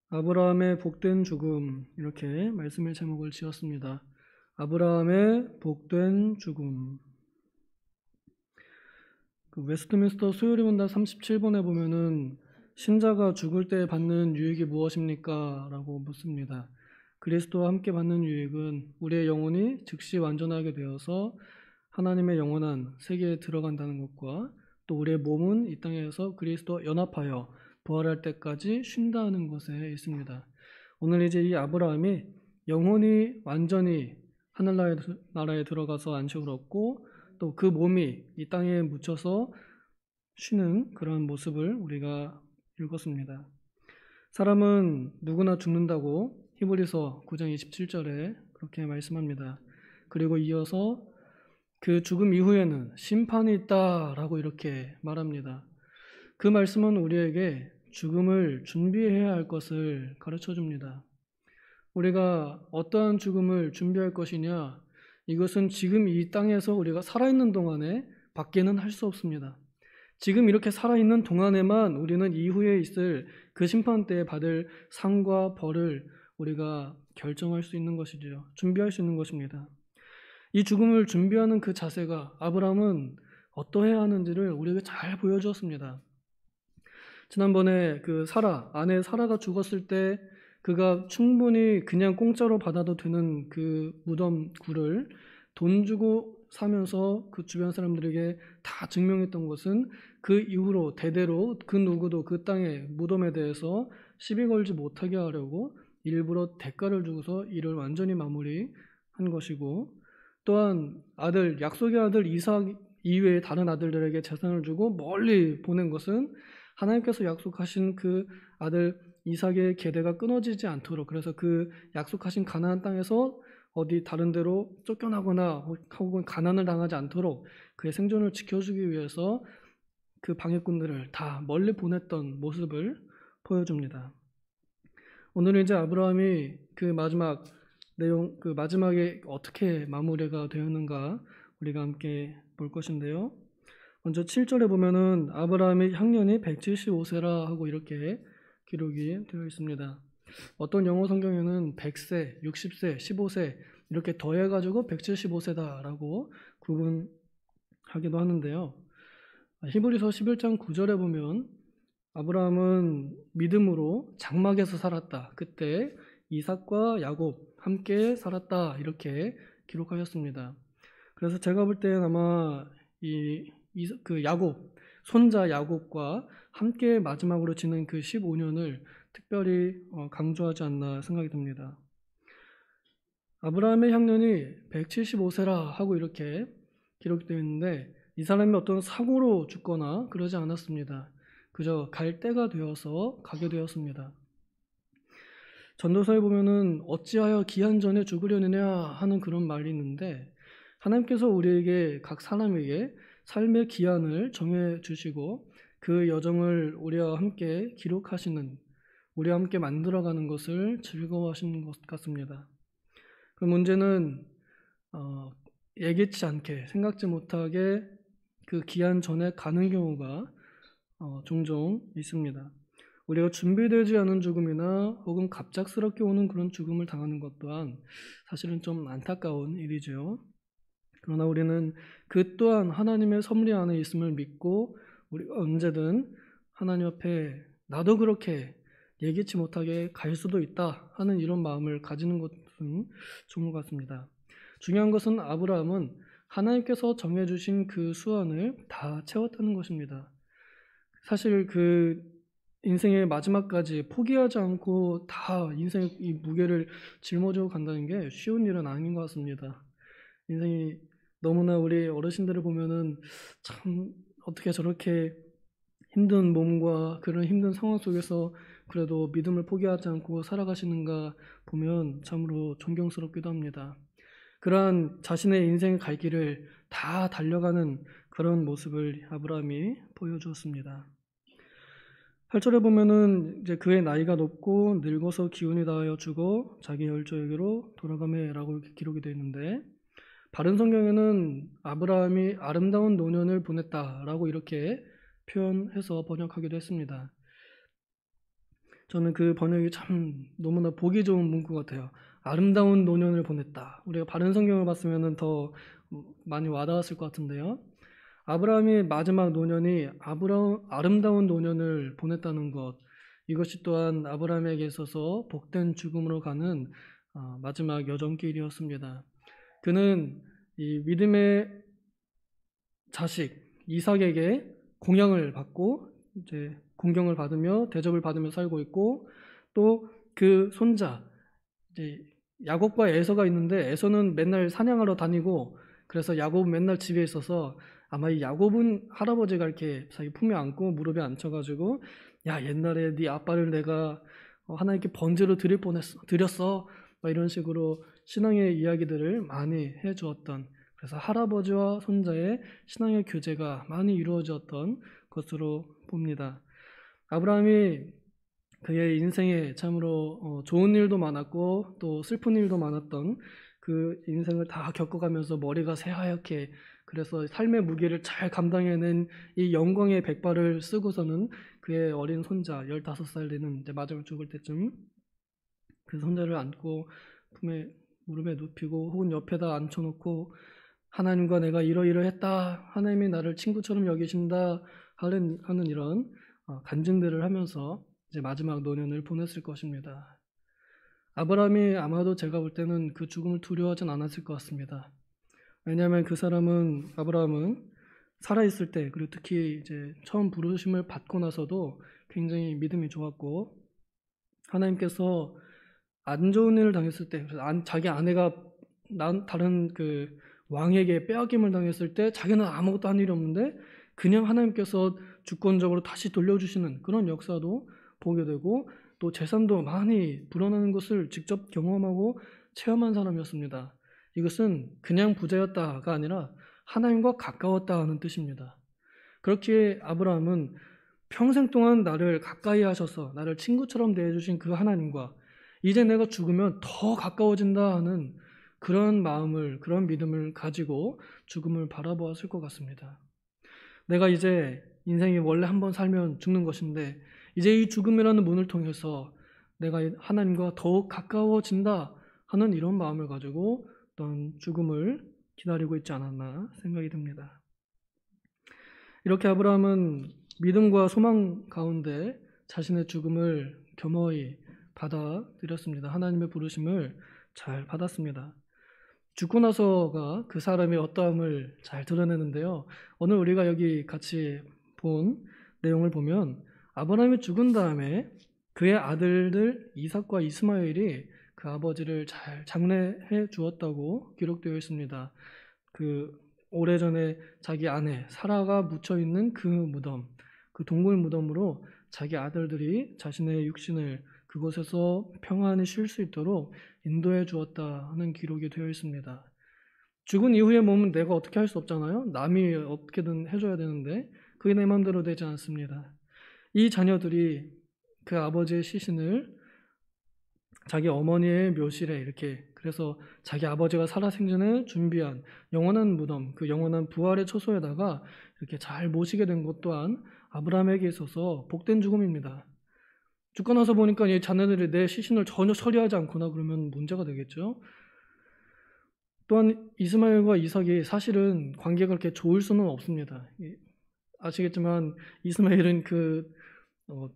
아브라함의 복된 죽음, 이렇게 말씀의 제목을 지었습니다. 아브라함의 복된 죽음. 웨스트민스터 수요리 문답 37번에 보면은 신자가 죽을 때 받는 유익이 무엇입니까? 라고 묻습니다. 그리스도와 함께 받는 유익은 우리의 영혼이 즉시 완전하게 되어서 하나님의 영원한 세계에 들어간다는 것과 또 우리의 몸은 이 땅에서 그리스도와 연합하여 부활할 때까지 쉰다는 것에 있습니다. 오늘 이제 이 아브라함이 영혼이 완전히 하늘나라에 들어가서 안식을 얻고 또 그 몸이 이 땅에 묻혀서 쉬는 그런 모습을 우리가 읽었습니다. 사람은 누구나 죽는다고 히브리서 9장 27절에 그렇게 말씀합니다. 그리고 이어서 그 죽음 이후에는 심판이 있다라고 이렇게 말합니다. 그 말씀은 우리에게 죽음을 준비해야 할 것을 가르쳐 줍니다. 우리가 어떠한 죽음을 준비할 것이냐? 이것은 지금 이 땅에서 우리가 살아있는 동안에 밖에는 할 수 없습니다. 지금 이렇게 살아있는 동안에만 우리는 이후에 있을 그 심판 때에 받을 상과 벌을 우리가 결정할 수 있는 것이죠. 준비할 수 있는 것입니다. 이 죽음을 준비하는 그 자세가 아브라함은 어떠해야 하는지를 우리에게 잘 보여주었습니다. 지난번에 그 아내 사라가 죽었을 때 그가 충분히 그냥 공짜로 받아도 되는 그 무덤 굴을 돈 주고 사면서 그 주변 사람들에게 다 증명했던 것은 그 이후로 대대로 그 누구도 그 땅의 무덤에 대해서 시비 걸지 못하게 하려고 일부러 대가를 주고서 이를 완전히 마무리한 것이고, 또한 약속의 아들 이삭 이외의 다른 아들들에게 재산을 주고 멀리 보낸 것은 하나님께서 약속하신 그 아들 이삭의 계대가 끊어지지 않도록, 그래서 그 약속하신 가나안 땅에서 어디 다른 데로 쫓겨나거나 혹은 가난을 당하지 않도록 그의 생존을 지켜주기 위해서 그 방해꾼들을 다 멀리 보냈던 모습을 보여줍니다. 오늘은 이제 아브라함이 그 마지막 내용, 그 마지막에 어떻게 마무리가 되었는가 우리가 함께 볼 것인데요. 먼저 7절에 보면은 아브라함의 향년이 175세라 하고 이렇게 기록이 되어 있습니다. 어떤 영어 성경에는 100세, 60세, 15세 이렇게 더해가지고 175세다라고 구분하기도 하는데요. 히브리서 11장 9절에 보면 아브라함은 믿음으로 장막에서 살았다. 그때 이삭과 야곱 함께 살았다. 이렇게 기록하셨습니다. 그래서 제가 볼 때는 아마 그 야곱, 손자 야곱과 함께 마지막으로 지낸 그 15년을 특별히 강조하지 않나 생각이 듭니다. 아브라함의 향년이 175세라 하고 이렇게 기록되어 있는데 이 사람이 어떤 사고로 죽거나 그러지 않았습니다. 그저 갈 때가 되어서 가게 되었습니다. 전도서에 보면은 어찌하여 기한 전에 죽으려느냐 하는 그런 말이 있는데 하나님께서 우리에게 각 사람에게 삶의 기한을 정해 주시고 그 여정을 우리와 함께 기록하시는, 우리와 함께 만들어가는 것을 즐거워하시는 것 같습니다. 그 문제는 예기치 않게 생각지 못하게 그 기한 전에 가는 경우가 종종 있습니다. 우리가 준비되지 않은 죽음이나 혹은 갑작스럽게 오는 그런 죽음을 당하는 것 또한 사실은 좀 안타까운 일이죠. 그러나 우리는 그 또한 하나님의 섭리 안에 있음을 믿고 우리가 언제든 하나님 앞에 나도 그렇게 예기치 못하게 갈 수도 있다 하는 이런 마음을 가지는 것은 좋은 것 같습니다. 중요한 것은 아브라함은 하나님께서 정해주신 그 수완을 다 채웠다는 것입니다. 사실 그 인생의 마지막까지 포기하지 않고 다 인생의 이 무게를 짊어지고 간다는 게 쉬운 일은 아닌 것 같습니다. 인생이 너무나 우리 어르신들을 보면은 참 어떻게 저렇게 힘든 몸과 그런 힘든 상황 속에서 그래도 믿음을 포기하지 않고 살아가시는가 보면 참으로 존경스럽기도 합니다. 그러한 자신의 인생의 갈 길을 다 달려가는 그런 모습을 아브라함이 보여주었습니다. 8절에 보면은 이제 그의 나이가 높고 늙어서 기운이 다하여 죽어 자기 열조에게로 돌아가매라고 이렇게 기록이 되어 있는데 바른 성경에는 아브라함이 아름다운 노년을 보냈다라고 이렇게 표현해서 번역하기도 했습니다. 저는 그 번역이 참 너무나 보기 좋은 문구 같아요. 아름다운 노년을 보냈다. 우리가 바른 성경을 봤으면 더 많이 와닿았을 것 같은데요. 아브라함의 마지막 노년이 아름다운 노년을 보냈다는 것, 이것이 또한 아브라함에게 있어서 복된 죽음으로 가는 마지막 여정길이었습니다. 그는 이 믿음의 자식 이삭에게 공양을 받고 이제 공경을 받으며 대접을 받으며 살고 있고, 또 그 손자 이제 야곱과 에서가 있는데, 에서는 맨날 사냥하러 다니고 그래서 야곱은 맨날 집에 있어서 아마 이 야곱은 할아버지가 이렇게 자기 품에 안고 무릎에 앉혀가지고, 야, 옛날에 네 아빠를 내가 하나님께 번제로 드렸어 막 이런 식으로 신앙의 이야기들을 많이 해주었던, 그래서 할아버지와 손자의 신앙의 교제가 많이 이루어졌던 것으로 봅니다. 아브라함이 그의 인생에 참으로 좋은 일도 많았고 또 슬픈 일도 많았던 그 인생을 다 겪어가면서 머리가 새하얗게, 그래서 삶의 무게를 잘 감당해낸 이 영광의 백발을 쓰고서는 그의 어린 손자 15살 되는 이제 마지막 죽을 때쯤 그 손자를 안고 품에 무릎에 눕히고 혹은 옆에다 앉혀놓고 하나님과 내가 이러이러했다, 하나님이 나를 친구처럼 여기신다 하는 이런 간증들을 하면서 이제 마지막 노년을 보냈을 것입니다. 아브라함이 아마도 제가 볼 때는 그 죽음을 두려워하진 않았을 것 같습니다. 왜냐하면 아브라함은 살아있을 때, 그리고 특히 이제 처음 부르심을 받고 나서도 굉장히 믿음이 좋았고, 하나님께서 안 좋은 일을 당했을 때, 자기 아내가 다른 그 왕에게 빼앗김을 당했을 때 자기는 아무것도 한 일이 없는데 그냥 하나님께서 주권적으로 다시 돌려주시는 그런 역사도 보게 되고, 또 재산도 많이 불어나는 것을 직접 경험하고 체험한 사람이었습니다. 이것은 그냥 부자였다가 아니라 하나님과 가까웠다 하는 뜻입니다. 그렇기에 아브라함은 평생 동안 나를 가까이 하셔서 나를 친구처럼 대해주신 그 하나님과 이제 내가 죽으면 더 가까워진다 하는 그런 마음을, 그런 믿음을 가지고 죽음을 바라보았을 것 같습니다. 내가 이제 인생이 원래 한번 살면 죽는 것인데 이제 이 죽음이라는 문을 통해서 내가 하나님과 더욱 가까워진다 하는 이런 마음을 가지고 어떤 죽음을 기다리고 있지 않았나 생각이 듭니다. 이렇게 아브라함은 믿음과 소망 가운데 자신의 죽음을 겸허히 받아들였습니다. 하나님의 부르심을 잘 받았습니다. 죽고 나서가 그 사람의 어떠함을 잘 드러내는데요. 오늘 우리가 여기 같이 본 내용을 보면 아브라함이 죽은 다음에 그의 아들들 이삭과 이스마엘이 그 아버지를 잘 장례해 주었다고 기록되어 있습니다. 그 오래전에 자기 아내 사라가 묻혀 있는 그 무덤, 그 동굴 무덤으로 자기 아들들이 자신의 육신을 그곳에서 평안히 쉴 수 있도록 인도해 주었다 하는 기록이 되어 있습니다. 죽은 이후의 몸은 내가 어떻게 할 수 없잖아요. 남이 어떻게든 해줘야 되는데 그게 내 마음대로 되지 않습니다. 이 자녀들이 그 아버지의 시신을 자기 어머니의 묘실에 이렇게, 그래서 자기 아버지가 살아생전에 준비한 영원한 무덤, 그 영원한 부활의 처소에다가 이렇게 잘 모시게 된 것 또한 아브라함에게 있어서 복된 죽음입니다. 죽고 나서 보니까 이 자녀들이 내 시신을 전혀 처리하지 않거나 그러면 문제가 되겠죠. 또한 이스마엘과 이삭이 사실은 관계가 그렇게 좋을 수는 없습니다. 아시겠지만 이스마엘은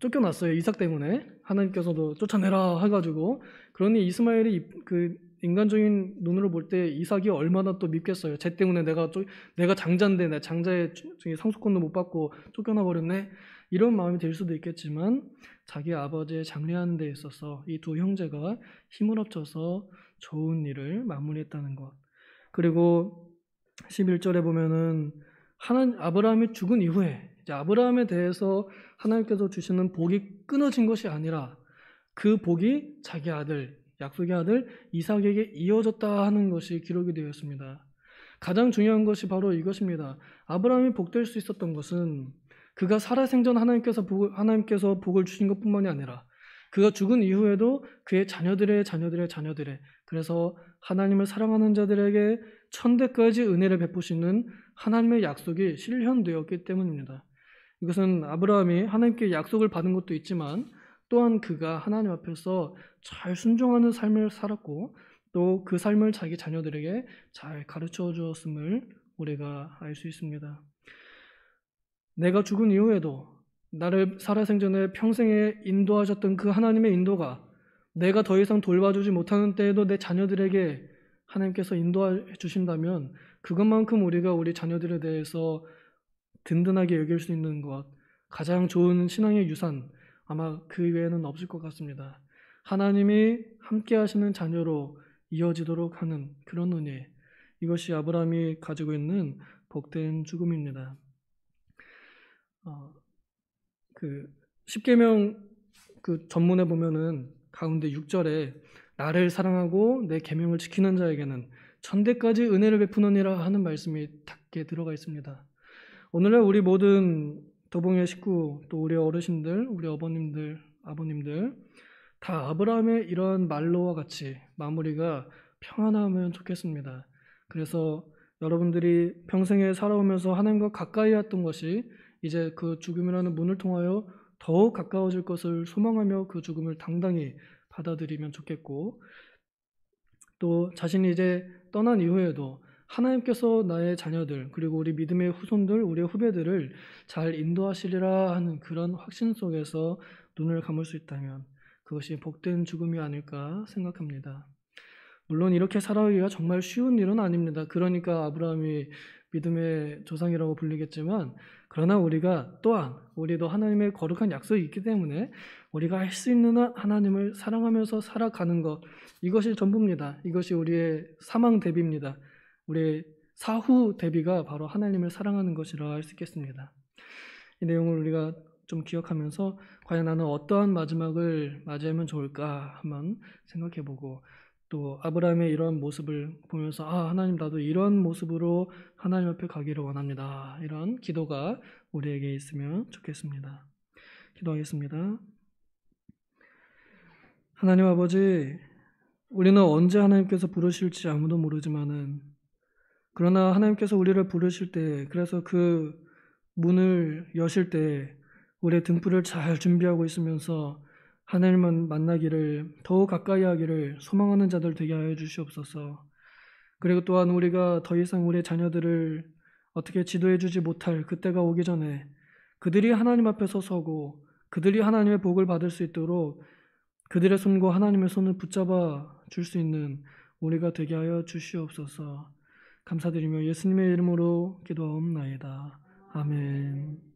쫓겨났어요. 이삭 때문에 하나님께서도 쫓아내라 해가지고. 그러니 이스마엘이 그 인간적인 눈으로 볼 때 이삭이 얼마나 또 밉겠어요. 쟤 때문에 내가 장자인데 내 장자의 상속권도 못 받고 쫓겨나 버렸네, 이런 마음이 들 수도 있겠지만 자기 아버지의 장례하는 데 있어서 이 두 형제가 힘을 합쳐서 좋은 일을 마무리했다는 것. 그리고 11절에 보면은 아브라함이 죽은 이후에 이제 아브라함에 대해서 하나님께서 주시는 복이 끊어진 것이 아니라 그 복이 자기 아들, 약속의 아들 이삭에게 이어졌다 하는 것이 기록이 되어 있습니다. 가장 중요한 것이 바로 이것입니다. 아브라함이 복될 수 있었던 것은 그가 살아생전 하나님께서 복을 주신 것뿐만이 아니라 그가 죽은 이후에도 그의 자녀들의 그래서 하나님을 사랑하는 자들에게 천대까지 은혜를 베푸시는 하나님의 약속이 실현되었기 때문입니다. 이것은 아브라함이 하나님께 약속을 받은 것도 있지만 또한 그가 하나님 앞에서 잘 순종하는 삶을 살았고 또 그 삶을 자기 자녀들에게 잘 가르쳐 주었음을 우리가 알 수 있습니다. 내가 죽은 이후에도 나를 살아생전에 평생에 인도하셨던 그 하나님의 인도가 내가 더 이상 돌봐주지 못하는 때에도 내 자녀들에게 하나님께서 인도해 주신다면 그것만큼 우리가 우리 자녀들에 대해서 든든하게 여길 수 있는 것, 가장 좋은 신앙의 유산, 아마 그 외에는 없을 것 같습니다. 하나님이 함께 하시는 자녀로 이어지도록 하는 그런 은혜, 이것이 아브라함이 가지고 있는 복된 죽음입니다. 그 십계명 그 전문에 보면은 가운데 6절에 나를 사랑하고 내 계명을 지키는 자에게는 천대까지 은혜를 베푸느니라 하는 말씀이 닿게 들어가 있습니다. 오늘날 우리 모든 도봉의 식구, 또 우리 어르신들, 우리 어머님들, 아버님들 다 아브라함의 이러한 말로와 같이 마무리가 평안하면 좋겠습니다. 그래서 여러분들이 평생에 살아오면서 하나님과 가까이 했던 것이 이제 그 죽음이라는 문을 통하여 더욱 가까워질 것을 소망하며 그 죽음을 당당히 받아들이면 좋겠고, 또 자신이 이제 떠난 이후에도 하나님께서 나의 자녀들 그리고 우리 믿음의 후손들, 우리의 후배들을 잘 인도하시리라 하는 그런 확신 속에서 눈을 감을 수 있다면 그것이 복된 죽음이 아닐까 생각합니다. 물론 이렇게 살아가기가 정말 쉬운 일은 아닙니다. 그러니까 아브라함이 믿음의 조상이라고 불리겠지만, 그러나 우리가 또한 우리도 하나님의 거룩한 약속이 있기 때문에 우리가 할 수 있는 한 하나님을 사랑하면서 살아가는 것, 이것이 전부입니다. 이것이 우리의 사망 대비입니다. 우리의 사후 대비가 바로 하나님을 사랑하는 것이라 할 수 있겠습니다. 이 내용을 우리가 좀 기억하면서 과연 나는 어떠한 마지막을 맞이하면 좋을까 한번 생각해보고, 또 아브라함의 이러한 모습을 보면서 하나님 나도 이런 모습으로 하나님 앞에 가기를 원합니다. 이런 기도가 우리에게 있으면 좋겠습니다. 기도하겠습니다. 하나님 아버지, 우리는 언제 하나님께서 부르실지 아무도 모르지만은 그러나 하나님께서 우리를 부르실 때, 그래서 그 문을 여실 때 우리의 등불을 잘 준비하고 있으면서 하나님을 만나기를 더욱 가까이 하기를 소망하는 자들 되게 하여 주시옵소서. 그리고 또한 우리가 더 이상 우리의 자녀들을 어떻게 지도해 주지 못할 그때가 오기 전에 그들이 하나님 앞에서 서고 그들이 하나님의 복을 받을 수 있도록 그들의 손과 하나님의 손을 붙잡아 줄 수 있는 우리가 되게 하여 주시옵소서. 감사드리며 예수님의 이름으로 기도하옵나이다. 아멘.